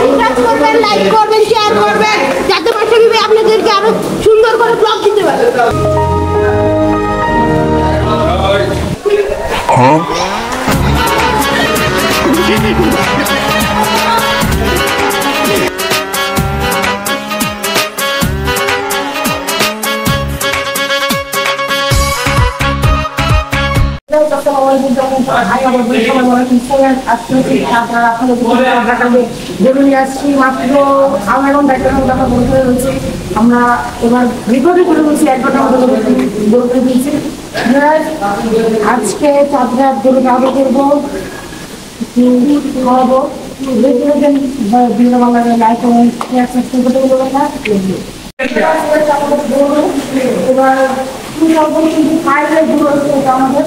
Subscribe করবেন, like করবেন, share করবেন, যাতে মাসে বিবে আপনাদেরকে আরো সুন্দর করে ব্লগ দিতে পারে। আমরা এবার রেকর্ডে করে বলছি 1 ঘন্টা মতো বলতে দিয়েছি। আজকে চাঁদরা গরু খাওয়া করবো, খাওয়াবো, বিভিন্ন বাংলার লাইক এবার খাইলে গরু আমাদের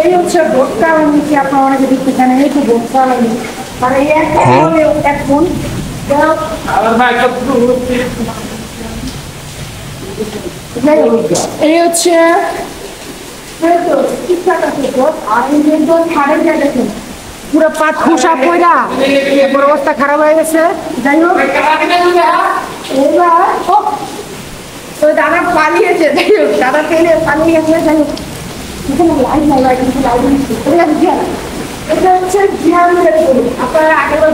এই হচ্ছে ভোটটা নিচ্ছি। আপনার অনেকে দেখতে চান এই তো ভোটটা লাগে আর এই এক ফোন এই হচ্ছে পুরো পাট খোসা পয়রা এরপর অবস্থা খারাপ হয়ে গেছে। যাই হোক এবার দাদা পালিয়েছে, যাই হোক দাদা পেলে পালিয়ে গেছে। যাই হোক এটা হচ্ছে জিয়ানের গরু। আপনারা আগেরবার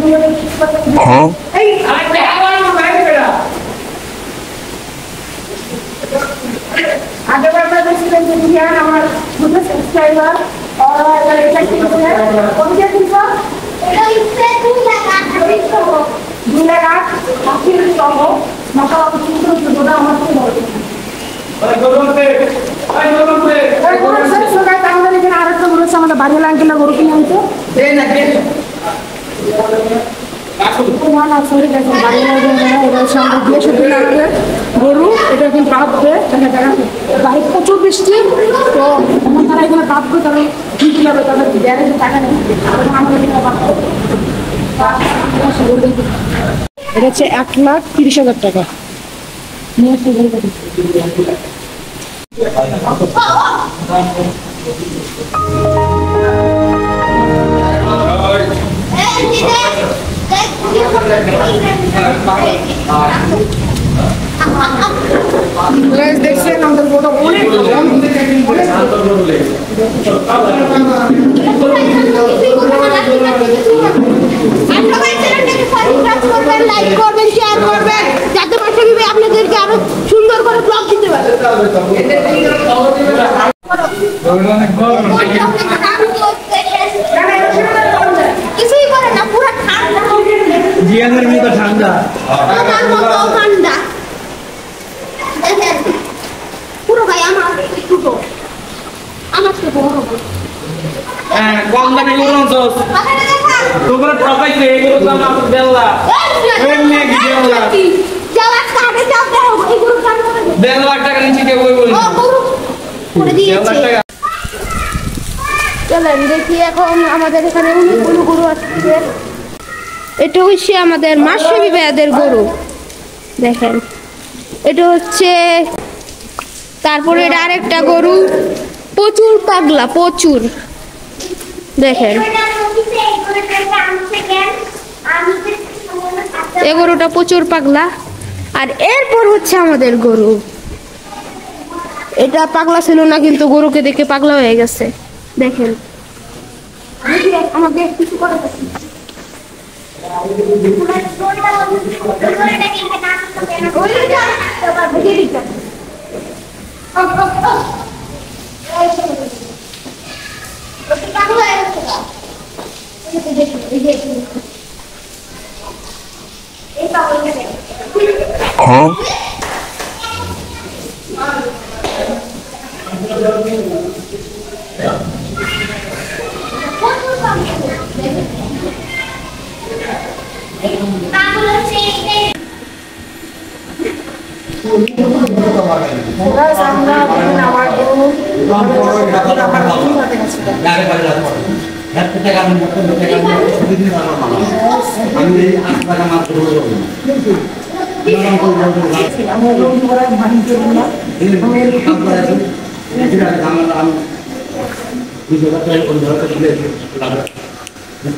আগেবার দেখছিলেন যে জিয়ান আমার দুটো সাবস্ক্রাইবার আমাদের বাড়ি আঙ্কেলরা গরু কিনে আনতো গরু। এটা কিন্তু কাঁপবে, বাইরে প্রচুর বৃষ্টি, তো তারা এখানে কাঁপবে, তারা ঠিক যাবে, তাদের গ্যারেজে টাকা নেই। এটা হচ্ছে 1,30,000 টাকা নিয়ে আসতে দেখছেন আমাদের গোটা অনেক লাইক করবেন, শেয়ার করবেন, যাতে মাসে বিবে আপনাদেরকে আরো সুন্দর করে ব্লগ দিতে পারে। কিছুই করে না, পুরো ঠান্ডা জিয়ানের মতো ঠান্ডা, আমার মতো ঠান্ডা। পুরো ভাই আমার ছোট, আমার থেকে বড় হ্যাঁ কম দামে গরু আনছস তোমরা ঠকাইছে এগুলো দাম আমার বেল্লা এমনি কি বেল্লা যাওয়া কাটে যাও দাও এই গরু কাটে 1.5 লাখ টাকা নিচে কে বই বলি ও গরু করে দিয়েছে। চলেন দেখি এখন আমাদের এখানে অনেকগুলো গরু আছে। এটা হচ্ছে আমাদের মাসবি ভাইয়াদের গরু, দেখেন এটা হচ্ছে। তারপরে এটা আরেকটা গরু, প্রচুর পাগলা, প্রচুর দেখেন এই গরুটা প্রচুর পাগলা। আর এরপর হচ্ছে আমাদের গরু, এটা পাগলা ছিল না কিন্তু গরুকে দেখে পাগলা হয়ে গেছে। দেখেন আমাকে কিছু করে কি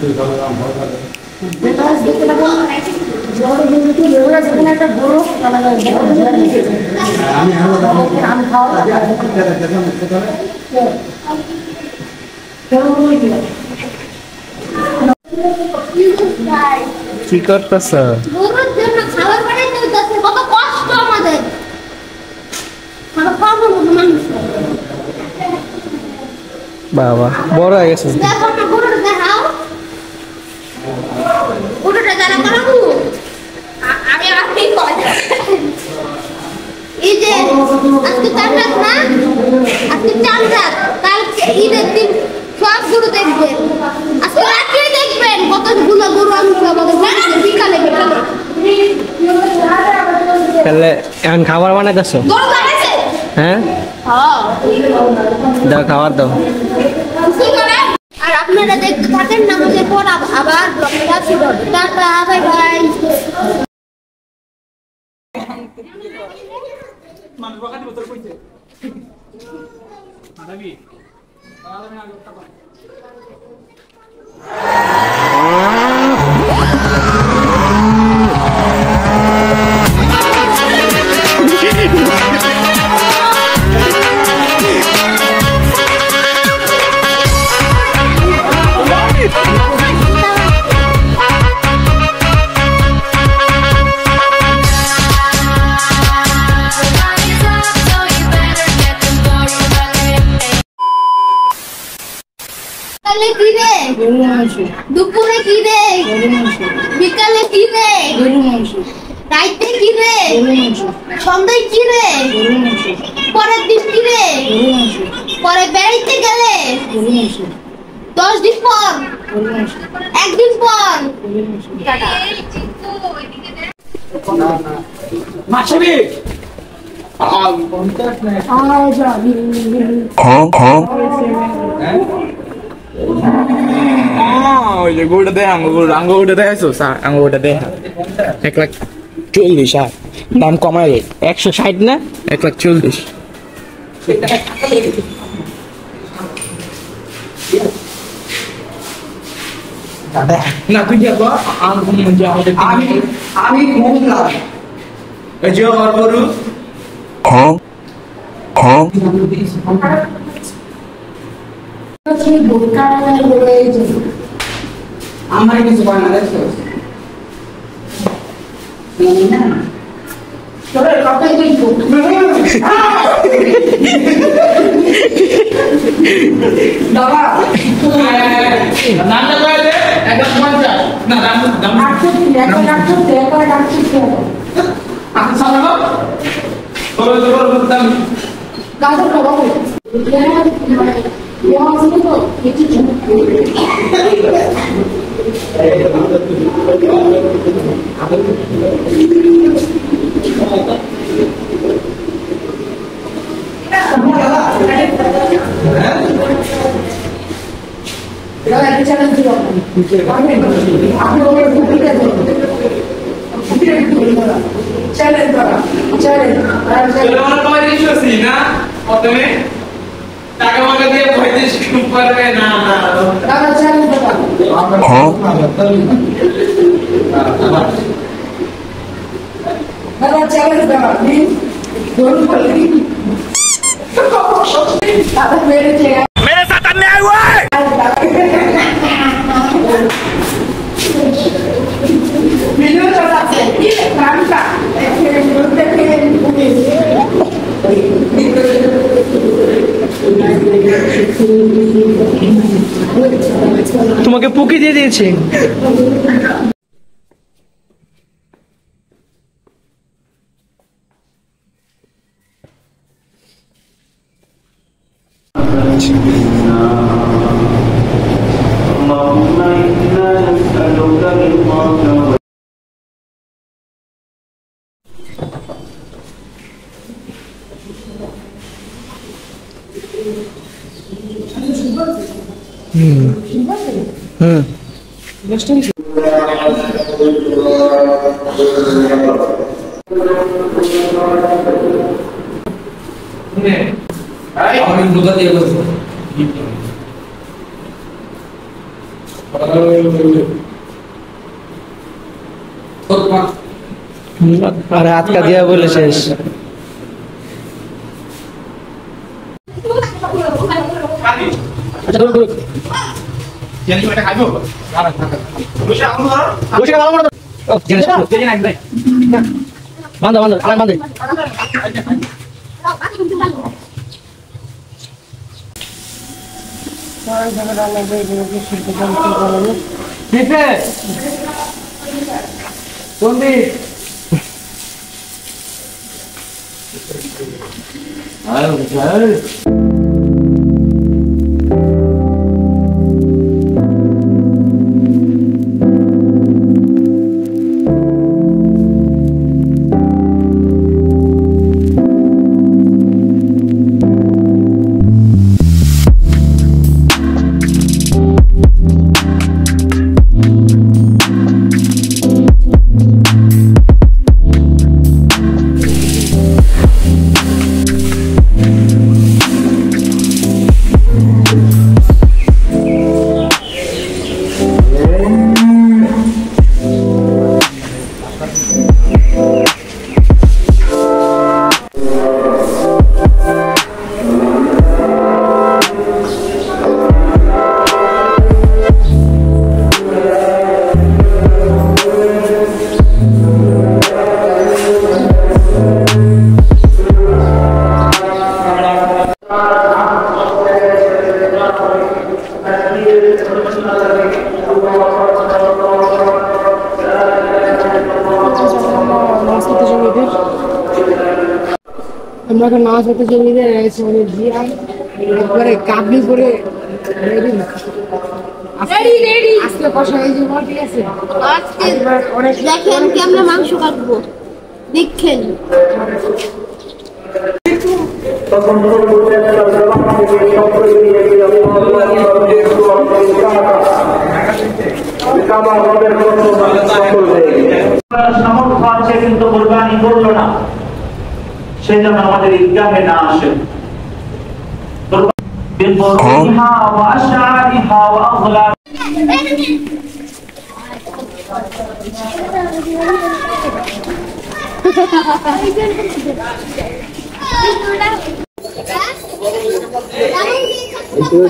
করতেছ? বাবা বড় হয়ে গেছে। এই যে আজকে চার রাত না, আজকে চার রাত, কালকে ঈদের দিন সব গরু দেখবেন, আজকে রাত্রে দেখবেন কতগুলো গরু আমি আমাদের বিকালে বিকালে। তাহলে এখন খাবার বানাইতেছো? গরু বানাইছে? হ্যাঁ দাও, খাবার দাও। আর আপনারা দেখতে থাকেন, নামাজের পর আবার ব্লগটা শুরু হবে। Tata, bye bye. মানুষ বাগানে বছর কইছে মাদাবি আমি আগে কথা বল। দুপুরে কি রে, বিকালে কি রে, রাইতে কি রে, সন্ধ্যায় কি রে, পরের দিন কি রে, পরে বেড়াইতে গেলে 10 দিন পর, একদিন পর। মাছবি গোটা দেয় আঙ্গুটা দেখাইছো আঙ্গুটা দেখা 1,40,000 দাম কমাই 160 না 1,40,000 না তুই যাবো আমি ঘুমলাম এই যে আর বড় আমার কিছু বাংলাদেশ मेरे साथ अन्याय हुआ है। তোমাকে পুকি দিয়ে দিয়েছে। আরে আজকা দিয়া বলে শেষ। বান্ধব বান্ধব আলাম বান্ধব আমরা এখন নামাজ পড়তে জমিতে রয়েছে অনেক জিয়াম একবারে কাবলি করে আজকে কষা এই যে ঠিক আছে আজকে দেখেন কেমনে মাংস কাটবো দেখেন সামর্থ্য আছে কিন্তু কোরবানি করলো না, সে যেন আমাদের ঈদগাহে না আসে।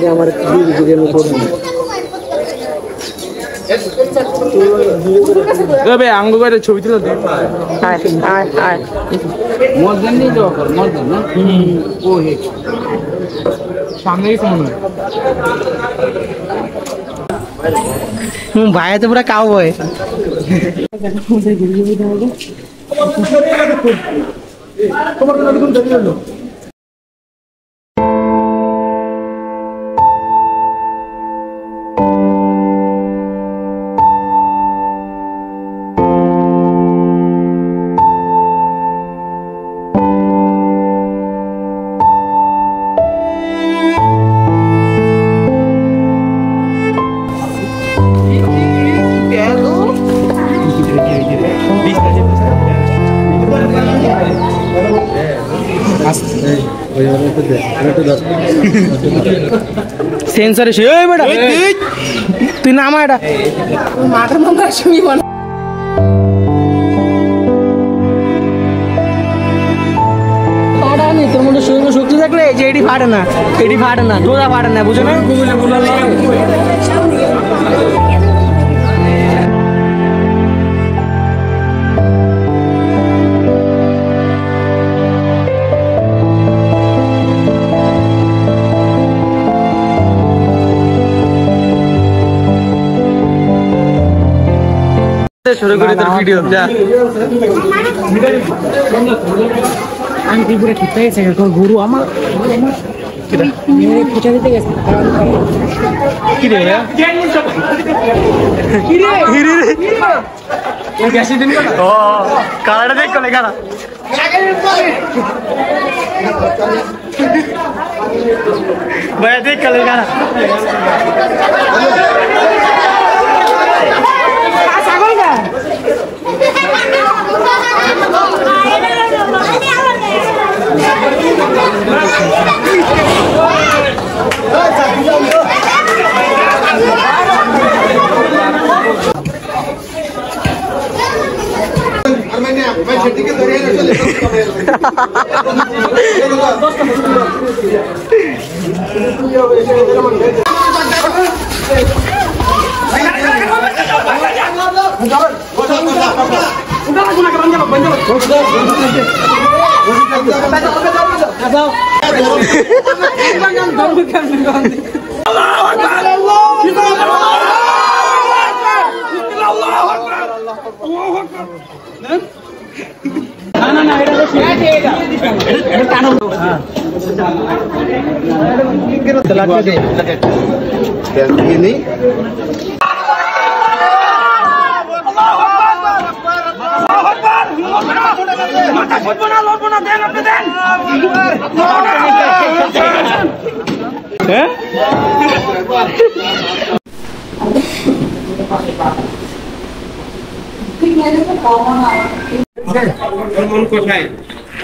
আমার আঙ্গু করে ছবি তুলে ভাইয়া তো পুরা কাউ বয় সেন্সরে সে বেটা তুই নামা এটা মাটার মাংস শুনি বল তোর মধ্যে শক্তি থাকলে যে এটি ফাটে না দোদা ফাটে না বুঝো না শুরু করে তোর ভিডিও যা আমি ত্রিপুরা ঠিক পেয়েছে গরু আমার খুঁজে দিতে গেছে কি রে ও কালারটা দেখ কোলে কারা ভাই দেখ কোলে কারা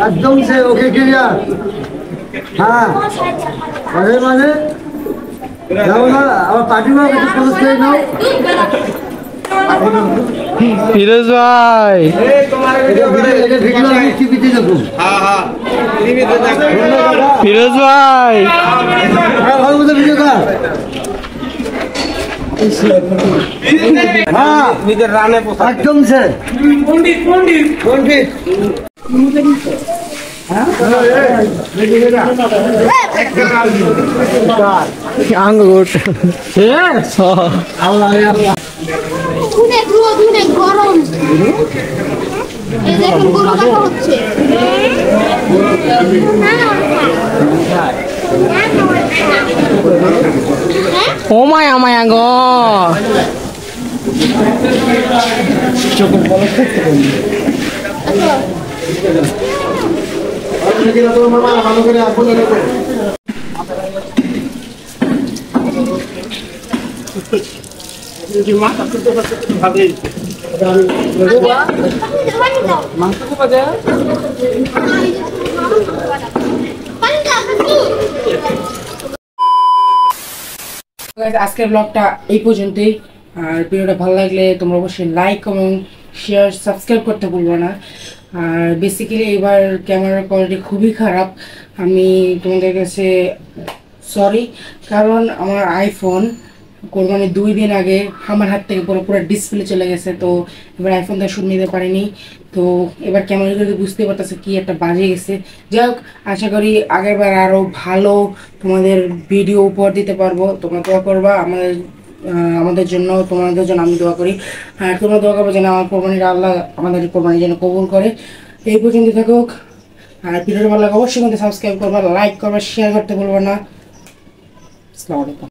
একদম সে ওকে ক্লিয়ার। হ্যাঁ মাঝে মাঝে যাও না আমার পার্টি মা কিছু খরচ করে নাও। ফিরোজ ভাই এটা ভিডিও আমি টিভিতে দেখুন। ফিরোজ ভাই ভালো মতো ভিডিও কর। হ্যাঁ একদম সে পণ্ডিত আঙ্গুর অনেক রোদ অনেক গরম এই দেখুন গরু কাটা হচ্ছে ও মায়া মায়া গো ভালো করে আপন আজকের ব্লগটা এই পর্যন্তই। আর ভিডিওটা ভালো লাগলে তোমরা অবশ্যই লাইক কমেন্ট শেয়ার সাবস্ক্রাইব করতে ভুলবো না। আর বেসিক্যালি এবার ক্যামেরার কোয়ালিটি খুবই খারাপ, আমি তোমাদের কাছে সরি, কারণ আমার আইফোন কোরবানির 2 দিন আগে আমার হাত থেকে পুরো ডিসপ্লে চলে গেছে, তো এবার আইফোন দিয়ে শুট নিতে পারিনি। তো এবার ক্যামেরা করে বুঝতে পারতেছে কি একটা বাজে গেছে। যাই হোক, আশা করি আগেরবার আরও ভালো তোমাদের ভিডিও উপহার দিতে পারবো। তোমরা দোয়া করবা আমাদের জন্য, তোমাদের জন্য আমি দোয়া করি। আর তোমরা দোয়া করবো যেন আমার কোরবানির আল্লাহ আমাদের কোরবানি যেন কবুল করে। এই পর্যন্ত থাকুক। আর ভিডিওটা ভালো লাগে অবশ্যই কিন্তু সাবস্ক্রাইব করবা, লাইক করবা, শেয়ার করতে বলবো না। আসসালামু আলাইকুম।